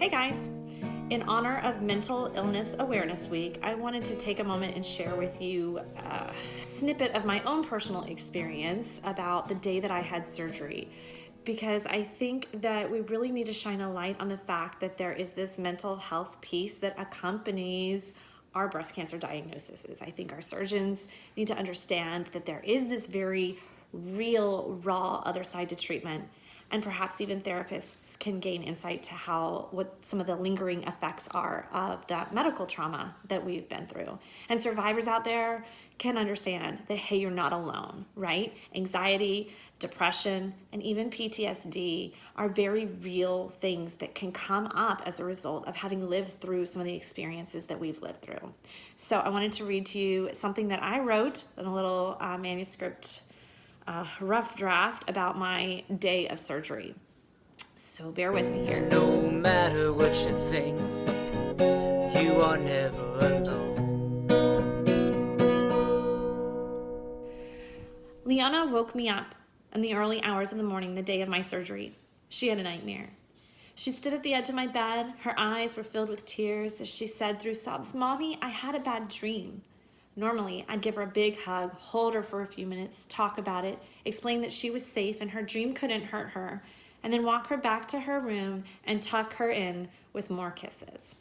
Hey guys! In honor of Mental Illness Awareness Week, I wanted to take a moment and share with you a snippet of my own personal experience about the day that I had surgery. Because I think that we really need to shine a light on the fact that there is this mental health piece that accompanies our breast cancer diagnoses. I think our surgeons need to understand that there is this very real, raw other side to treatment. And perhaps even therapists can gain insight to what some of the lingering effects are of that medical trauma that we've been through. And survivors out there can understand that, hey, you're not alone, right? Anxiety, depression, and even PTSD are very real things that can come up as a result of having lived through some of the experiences that we've lived through. So I wanted to read to you something that I wrote in a little manuscript rough draft about my day of surgery. So bear with me here. No matter what you think, you are never alone. Liana woke me up in the early hours of the morning the day of my surgery. She had a nightmare. She stood at the edge of my bed. Her eyes were filled with tears as she said through sobs, "Mommy, I had a bad dream." Normally, I'd give her a big hug, hold her for a few minutes, talk about it, explain that she was safe and her dream couldn't hurt her, and then walk her back to her room and tuck her in with more kisses.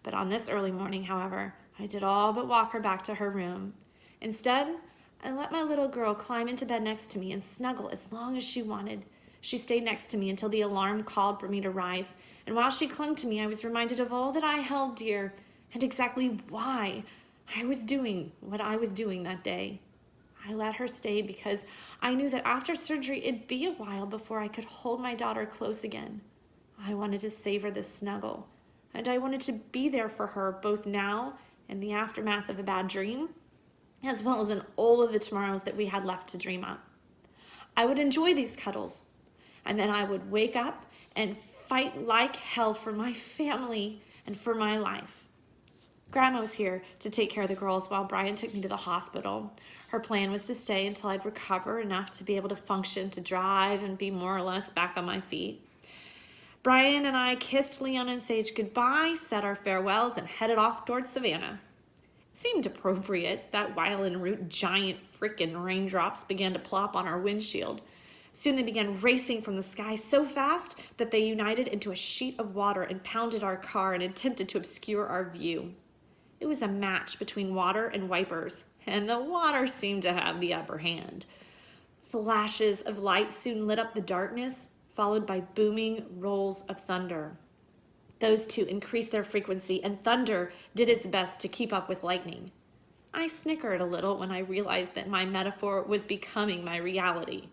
But on this early morning, however, I did all but walk her back to her room. Instead, I let my little girl climb into bed next to me and snuggle as long as she wanted. She stayed next to me until the alarm called for me to rise, and while she clung to me, I was reminded of all that I held dear and exactly why I was doing what I was doing that day. I let her stay because I knew that after surgery, it'd be a while before I could hold my daughter close again. I wanted to savor this snuggle, and I wanted to be there for her both now and the aftermath of a bad dream, as well as in all of the tomorrows that we had left to dream up. I would enjoy these cuddles, and then I would wake up and fight like hell for my family and for my life. Grandma was here to take care of the girls while Brian took me to the hospital. Her plan was to stay until I'd recover enough to be able to function, to drive, and be more or less back on my feet. Brian and I kissed Leona and Sage goodbye, said our farewells, and headed off towards Savannah. It seemed appropriate that while en route, giant frickin' raindrops began to plop on our windshield. Soon they began racing from the sky so fast that they united into a sheet of water and pounded our car and attempted to obscure our view. It was a match between water and wipers, and the water seemed to have the upper hand. Flashes of light soon lit up the darkness, followed by booming rolls of thunder. Those two increased their frequency, and thunder did its best to keep up with lightning. I snickered a little when I realized that my metaphor was becoming my reality.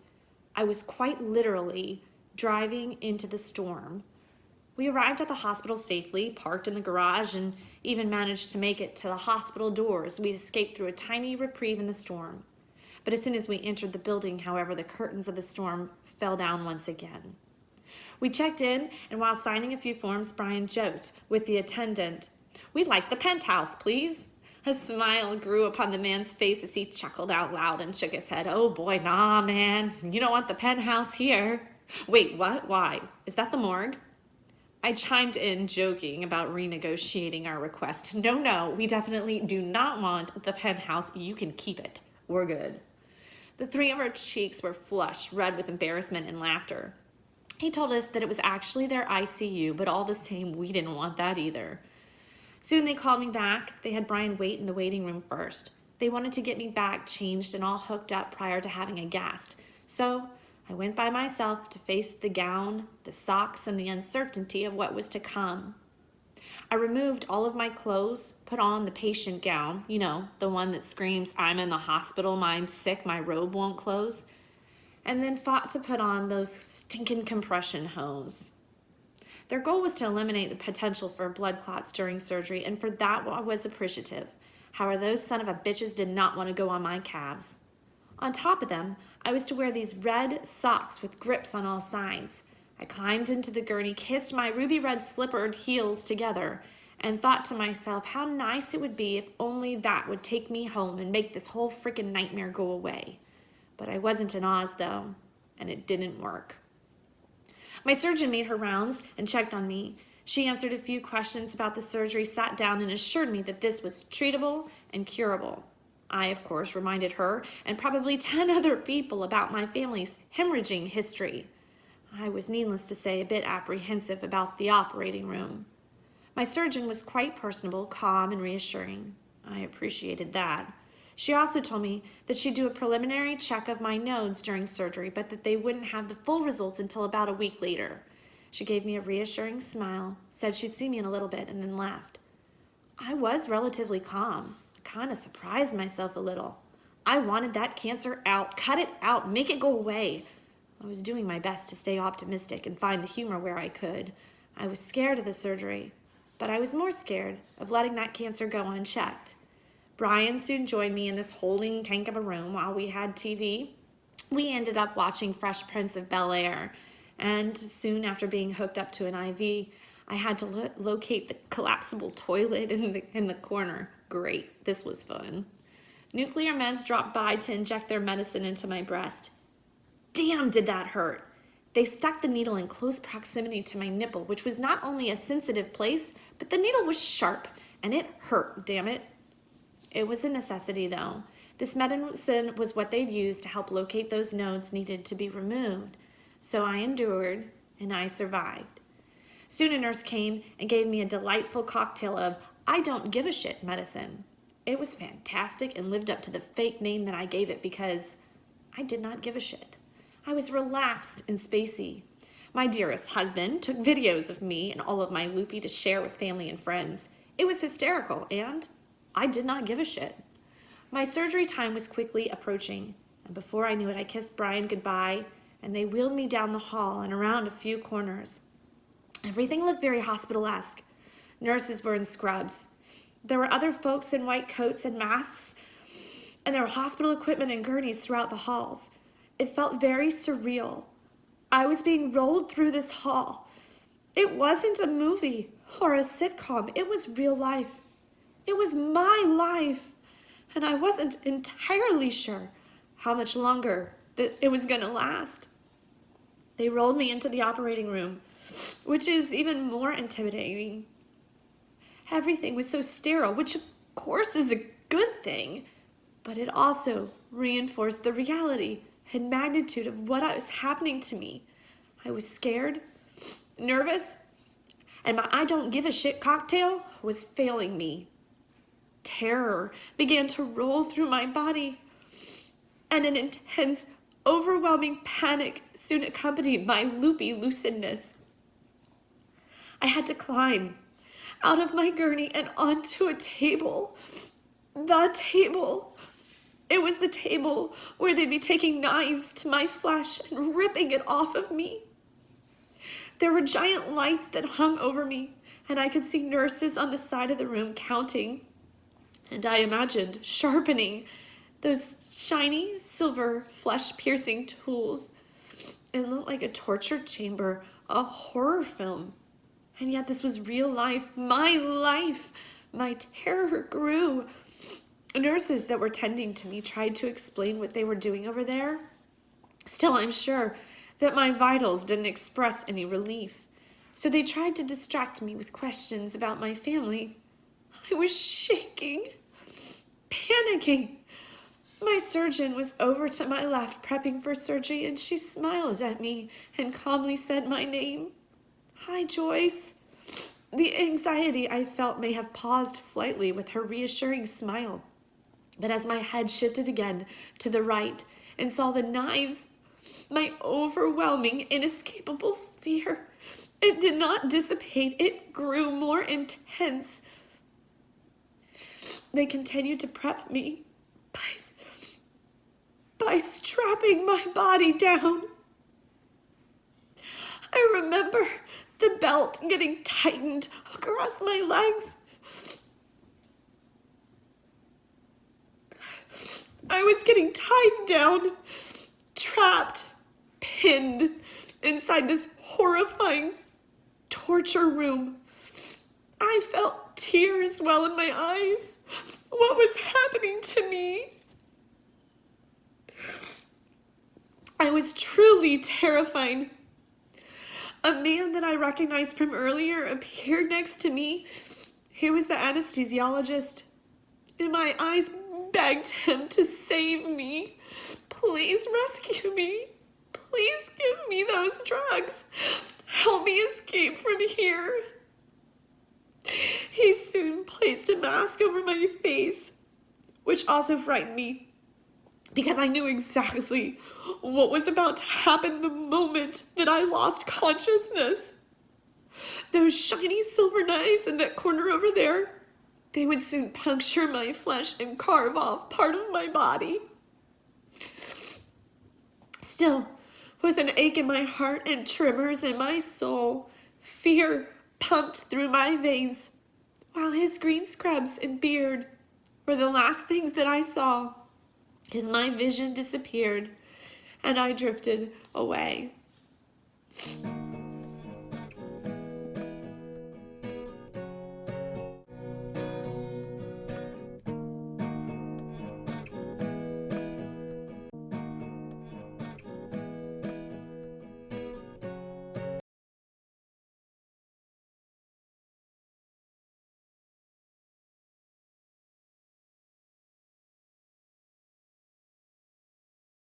I was quite literally driving into the storm. We arrived at the hospital safely, parked in the garage, and even managed to make it to the hospital doors. We escaped through a tiny reprieve in the storm. But as soon as we entered the building, however, the curtains of the storm fell down once again. We checked in, and while signing a few forms, Brian joked with the attendant, "We'd like the penthouse, please." A smile grew upon the man's face as he chuckled out loud and shook his head. "Oh boy, nah, man, you don't want the penthouse here." "Wait, what? Why? Is that the morgue?" I chimed in, joking about renegotiating our request. No, we definitely do not want the penthouse. You can keep it. We're good." The three of our cheeks were flushed, red with embarrassment and laughter. He told us that it was actually their ICU, but all the same, we didn't want that either. Soon they called me back. They had Brian wait in the waiting room first. They wanted to get me back, changed, and all hooked up prior to having a guest. So I went by myself to face the gown, the socks, and the uncertainty of what was to come. I removed all of my clothes, put on the patient gown, the one that screams, "I'm in the hospital, I'm sick, my robe won't close," and then fought to put on those stinking compression hose. Their goal was to eliminate the potential for blood clots during surgery, and for that I was appreciative. However, those son of a bitches did not want to go on my calves. On top of them, I was to wear these red socks with grips on all sides. I climbed into the gurney, kissed my ruby red slippered heels together, and thought to myself how nice it would be if only that would take me home and make this whole freaking nightmare go away. But I wasn't in Oz, though, and it didn't work. My surgeon made her rounds and checked on me. She answered a few questions about the surgery, sat down, and assured me that this was treatable and curable. I, of course, reminded her and probably 10 other people about my family's hemorrhaging history. I was, needless to say, a bit apprehensive about the operating room. My surgeon was quite personable, calm, and reassuring. I appreciated that. She also told me that she'd do a preliminary check of my nodes during surgery, but that they wouldn't have the full results until about a week later. She gave me a reassuring smile, said she'd see me in a little bit, and then left. I was relatively calm. I kind of surprised myself a little. I wanted that cancer out. Cut it out. Make it go away. I was doing my best to stay optimistic and find the humor where I could. I was scared of the surgery, but I was more scared of letting that cancer go unchecked. Brian soon joined me in this holding tank of a room while we had TV. We ended up watching Fresh Prince of Bel-Air, and soon after being hooked up to an IV, I had to locate the collapsible toilet in the corner. Great, this was fun. Nuclear meds dropped by to inject their medicine into my breast. Damn, did that hurt! They stuck the needle in close proximity to my nipple, which was not only a sensitive place, but the needle was sharp, and it hurt, damn it. It was a necessity, though. This medicine was what they'd used to help locate those nodes needed to be removed. So I endured, and I survived. Soon a nurse came and gave me a delightful cocktail of I don't give a shit medicine. It was fantastic and lived up to the fake name that I gave it because I did not give a shit. I was relaxed and spacey. My dearest husband took videos of me and all of my loopy to share with family and friends. It was hysterical, and I did not give a shit. My surgery time was quickly approaching, and before I knew it, I kissed Brian goodbye, and they wheeled me down the hall and around a few corners. Everything looked very hospital-esque. Nurses were in scrubs. There were other folks in white coats and masks, and there were hospital equipment and gurneys throughout the halls. It felt very surreal. I was being rolled through this hall. It wasn't a movie or a sitcom. It was real life. It was my life, and I wasn't entirely sure how much longer that it was going to last. They rolled me into the operating room, which is even more intimidating. Everything was so sterile, which of course is a good thing, but it also reinforced the reality and magnitude of what was happening to me. I was scared, nervous, and my I don't give a shit cocktail was failing me. Terror began to roll through my body, and an intense, overwhelming panic soon accompanied my loopy lucidness. I had to climb out of my gurney and onto a table. The table. It was the table where they'd be taking knives to my flesh and ripping it off of me. There were giant lights that hung over me, and I could see nurses on the side of the room counting. And I imagined sharpening those shiny silver flesh-piercing tools. It looked like a torture chamber, a horror film. And yet this was real life, my life. My terror grew. Nurses that were tending to me tried to explain what they were doing over there. Still, I'm sure that my vitals didn't express any relief. So they tried to distract me with questions about my family. I was shaking, panicking. My surgeon was over to my left prepping for surgery, and she smiled at me and calmly said my name. Hi, Joyce. The anxiety I felt may have paused slightly with her reassuring smile. But as my head shifted again to the right and saw the knives, my overwhelming, inescapable fear, it did not dissipate. It grew more intense. They continued to prep me by strapping my body down. I remember the belt getting tightened across my legs. I was getting tied down, trapped, pinned inside this horrifying torture room. I felt tears well in my eyes. What was happening to me? I was truly terrified. A man that I recognized from earlier appeared next to me. He was the anesthesiologist, and my eyes begged him to save me. Please rescue me. Please give me those drugs. Help me escape from here. He soon placed a mask over my face, which also frightened me because I knew exactly what was about to happen the moment that I lost consciousness. Those shiny silver knives in that corner over there, they would soon puncture my flesh and carve off part of my body. Still, with an ache in my heart and tremors in my soul, fear pumped through my veins, while his green scrubs and beard were the last things that I saw as my vision disappeared and I drifted away.